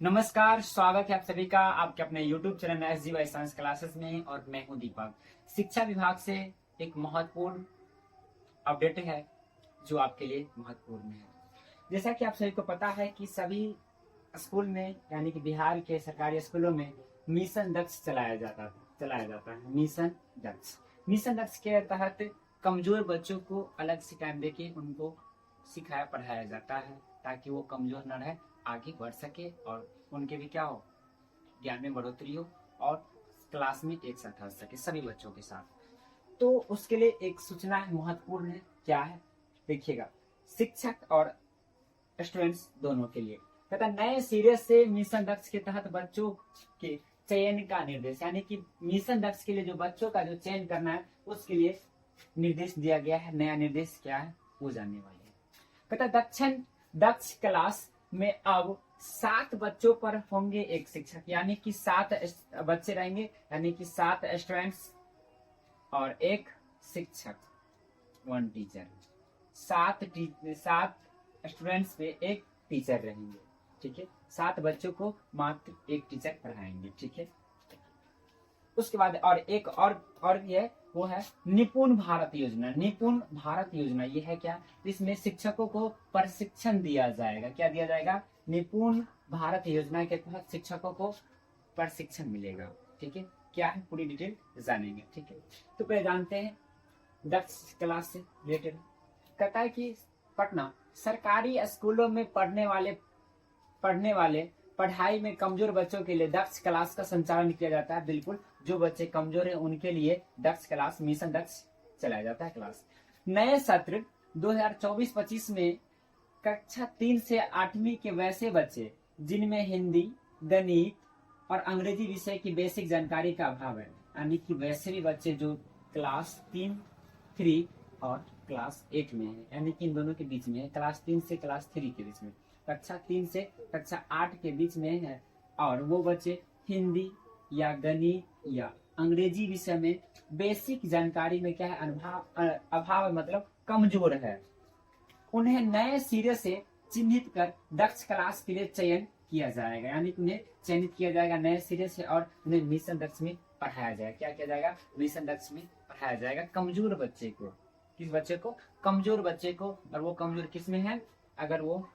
नमस्कार, स्वागत है आप सभी का आपके अपने YouTube channel SGY science classes में। और मैं हूं दीपक। शिक्षा विभाग से एक महत्वपूर्ण अपडेट है जो आपके लिए महत्वपूर्ण है। जैसा कि आप सभी को पता है कि सभी स्कूल में यानी कि बिहार के सरकारी स्कूलों में मिशन दक्ष चलाया जाता है। मिशन दक्ष के तहत कमजोर बच्चों को अलग से टाइम देके उनको सिखाया पढ़ाया जाता है ताकि वो कमजोर न रहे, आगे बढ़ सके और उनके भी क्या हो, ज्ञान में बढ़ोतरी हो और क्लास में एक साथ आ सके सभी बच्चों के साथ। तो उसके लिए एक सूचना है, महत्वपूर्ण है। क्या है देखिएगा, शिक्षक और स्टूडेंट्स दोनों के लिए तथा नए सिरे से मिशन दक्ष के तहत बच्चों के चयन का निर्देश, यानी कि मिशन दक्ष के लिए जो बच्चों का जो चयन करना है उसके लिए निर्देश दिया गया है। नया निर्देश क्या है वो जानने वाले हैं। कहता दक्ष क्लास में अब 7 बच्चों पर होंगे एक शिक्षक, यानी कि 7 बच्चे रहेंगे, यानी कि 7 स्टूडेंट्स और एक शिक्षक, 1 टीचर। 7 स्टूडेंट्स पे एक टीचर रहेंगे, ठीक है। 7 बच्चों को मात्र एक टीचर पढ़ाएंगे, ठीक है। उसके बाद और एक और भी है, वो है निपुण भारत योजना। निपुण भारत योजना ये है क्या, इसमें शिक्षकों को प्रशिक्षण दिया जाएगा। क्या दिया जाएगा? निपुण भारत योजना के तहत शिक्षकों को प्रशिक्षण मिलेगा, ठीक है। क्या है पूरी डिटेल जानेंगे, ठीक है। तो पहले जानते हैं दक्ष क्लास से रिलेटेड। कहता है कि पटना सरकारी स्कूलों में पढ़ने वाले पढ़ाई में कमजोर बच्चों के लिए दक्ष क्लास का संचालन किया जाता है। बिल्कुल, जो बच्चे कमजोर हैं उनके लिए दक्ष क्लास, मिशन दक्ष चलाया जाता है क्लास। नए सत्र 2024-25 में कक्षा 3 से 8वीं के वैसे बच्चे जिनमें हिंदी, गणित और अंग्रेजी विषय की बेसिक जानकारी का अभाव है, यानी कि वैसे भी बच्चे जो क्लास 3 और क्लास 8 में है, यानी कि इन दोनों के बीच में है, क्लास 3 से क्लास 3 के बीच में, कक्षा 3 से कक्षा 8 के बीच में है, और वो बच्चे हिंदी या गणित या अंग्रेजी विषय में बेसिक जानकारी में क्या है, अभाव मतलब कमजोर है, उन्हें नए सिरे से चिन्हित कर दक्ष क्लास के लिए चयन किया जाएगा। यानी उन्हें चयनित किया जाएगा नए सिरे से और उन्हें मिशन दक्ष में पढ़ाया जाएगा। क्या किया जाएगा? मिशन दक्ष में पढ़ाया जाएगा कमजोर बच्चे को। किस बच्चे को? कमजोर बच्चे को। और वो कमजोर किस में है? अगर वो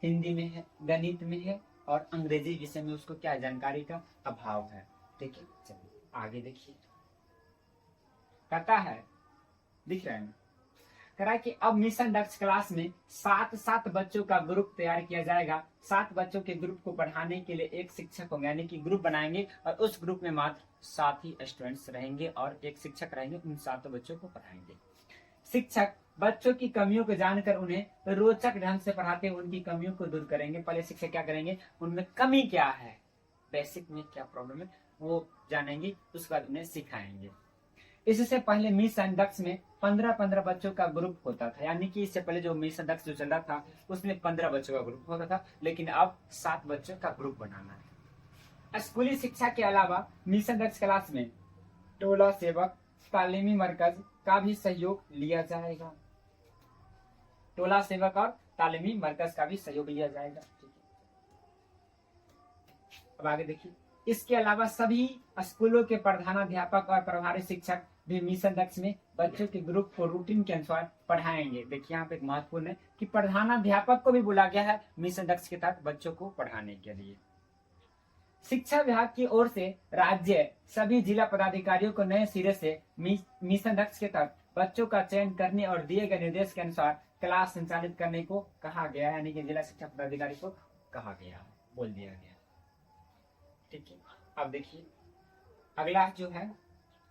हिंदी में है, गणित में है और अंग्रेजी विषय में उसको क्या जानकारी का अभाव है, ठीक है। चलिए आगे देखिए, कहता है, दिख रहा है ना, कह रहा है कि अब मिशन दक्ष क्लास में 7 बच्चों का ग्रुप तैयार किया जाएगा। 7 बच्चों के ग्रुप को पढ़ाने के लिए एक शिक्षक होंगे, यानी कि ग्रुप बनाएंगे और उस ग्रुप में मात्र 7 ही स्टूडेंट्स रहेंगे और एक शिक्षक रहेंगे, उन 7 बच्चों को पढ़ाएंगे। शिक्षक बच्चों की कमियों को जानकर उन्हें रोचक ढंग से पढ़ाते हुए उनकी कमियों को दूर करेंगे। पहले शिक्षक क्या करेंगे, उनमें कमी क्या है, बेसिक में क्या प्रॉब्लम है वो जानेंगे, उसके बाद उन्हें सिखाएंगे। इससे पहले मिशन दक्ष में 15-15 बच्चों का ग्रुप होता था, यानी कि इससे पहले जो मिशन दक्ष जो चल रहा था उसमें 15 बच्चों का ग्रुप होता था, लेकिन अब 7 बच्चों का ग्रुप बनाना है। स्कूली शिक्षा के अलावा मिशन दक्ष क्लास में टोला सेवक, तालीमी मरकज का भी सहयोग लिया जाएगा। टोला सेवक और तालीमी मरकज का भी सहयोग लिया जाएगा, ठीक है। अब आगे देखिए, इसके अलावा सभी स्कूलों के प्रधानाध्यापक और प्रभारी शिक्षक भी मिशन दक्ष में बच्चों के ग्रुप को रूटीन के अनुसार पढ़ाएंगे। देखिए यहाँ पे एक महत्वपूर्ण है कि प्रधानाध्यापक को भी बुला गया है मिशन दक्ष के तहत बच्चों को पढ़ाने के लिए। शिक्षा विभाग की ओर से राज्य सभी जिला पदाधिकारियों को नए सिरे से मिशन दक्ष के तहत बच्चों का चयन करने और दिए गए निर्देश के अनुसार क्लास संचालित करने को कहा गया है, यानी कि जिला शिक्षा पदाधिकारी को कहा गया, बोल दिया गया, ठीक है। अब देखिए अगला जो है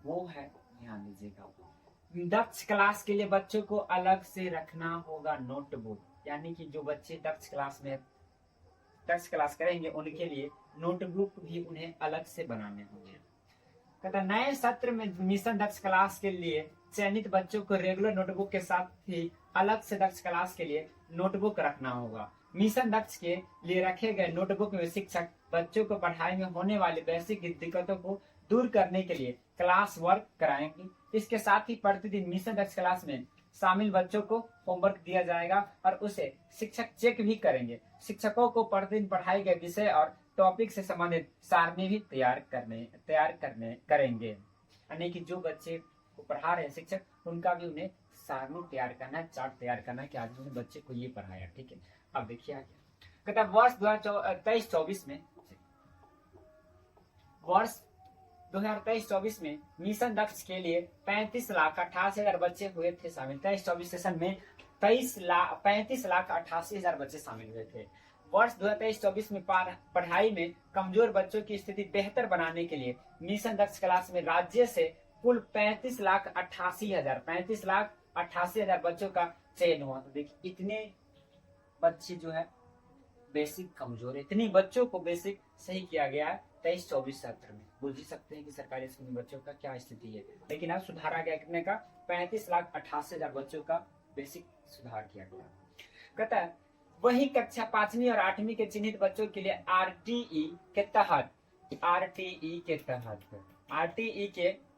वो है, ध्यान दीजिएगा, दक्ष क्लास के लिए बच्चों को अलग से रखना होगा नोटबुक, यानी कि जो बच्चे दक्ष क्लास करेंगे उनके लिए नोटबुक भी उन्हें अलग से बनाने होंगे। कहता नए सत्र में मिशन दक्ष क्लास के लिए चयनित बच्चों को रेगुलर नोटबुक के साथ ही अलग से दक्ष क्लास के लिए नोटबुक रखना होगा। मिशन दक्ष के लिए रखे गए नोटबुक में शिक्षक बच्चों को पढ़ाई में होने वाली बेसिक दिक्कतों को दूर करने के लिए क्लास वर्क कराएंगे। इसके साथ ही प्रतिदिन मिशन दक्ष क्लास में शामिल बच्चों को होमवर्क दिया जाएगा और उसे शिक्षक चेक भी करेंगे। शिक्षकों को प्रतिदिन पढ़ाए गए विषय और टॉपिक से संबंधित सारणी भी तैयार करेंगे। यानी कि जो बच्चे को पढ़ा रहे हैं शिक्षक, उनका भी उन्हें सारणी तैयार करना है, चार्ट तैयार करना है कि आज उन्होंने बच्चे को ये पढ़ाया। ठीक है, अब देखिए आगे कहता है वर्ष 2023-24 में मिशन दक्ष के लिए 35,88,000 बच्चे हुए थे शामिल। 23-24 सेशन में 35,88,000 बच्चे शामिल हुए थे। वर्ष 2023-24 में पढ़ाई में कमजोर बच्चों की स्थिति बेहतर बनाने के लिए मिशन दक्ष क्लास में राज्य से कुल 35,88,000 बच्चों का चयन हुआ। तो देखिए इतने बच्चे जो है बेसिक कमजोर है, इतनी बच्चों को बेसिक सही किया गया है 23-24 सत्र में। बुझ ही सकते हैं कि सरकारी स्कूल में बच्चों का क्या स्थिति है, लेकिन अब सुधारा गया कितने का, 35,88,000 बच्चों का बेसिक सुधार किया गया। कहता है वही कक्षा 5वीं और 8वीं के चिन्हित बच्चों के लिए आरटीई के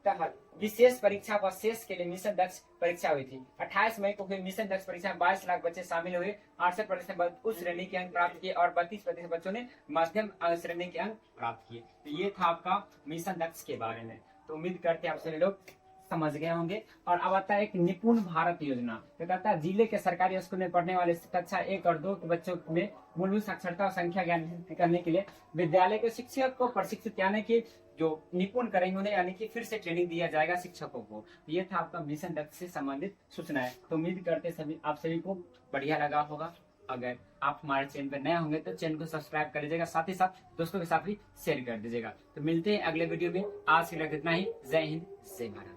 तहत विशेष परीक्षा व शेष के लिए मिशन दक्ष परीक्षा हुई थी। 28 मई को हुई मिशन दक्ष परीक्षा में 22 लाख बच्चे शामिल हुए। 68% उच्च श्रेणी के अंक प्राप्त किए और 32% बच्चों ने मध्यम श्रेणी के अंक प्राप्त किए। तो ये था आपका मिशन दक्ष के बारे में। तो उम्मीद करते हैं आप सभी लोग समझ गए होंगे। और अब आता है एक निपुण भारत योजना। तो कहता है जिले के सरकारी स्कूल में पढ़ने वाले कक्षा 1 और 2 के बच्चों में मूलभूत साक्षरता और संख्या ज्ञान करने के लिए विद्यालय के शिक्षक को प्रशिक्षित यानी कि जो निपुण करेंगे उन्हें, यानी कि फिर से ट्रेनिंग दिया जाएगा शिक्षकों को। ये था आपका मिशन दक्ष से संबंधित सूचना है। तो उम्मीद करते सभी आप सभी को बढ़िया लगा होगा। अगर आप हमारे चैनल पर नए होंगे तो चैनल को सब्सक्राइब कर लीजिएगा, साथ ही साथ दोस्तों के साथ भी शेयर कर दीजिएगा। तो मिलते हैं अगले वीडियो में। आज के लिए इतना ही। जय हिंद, जय भारत।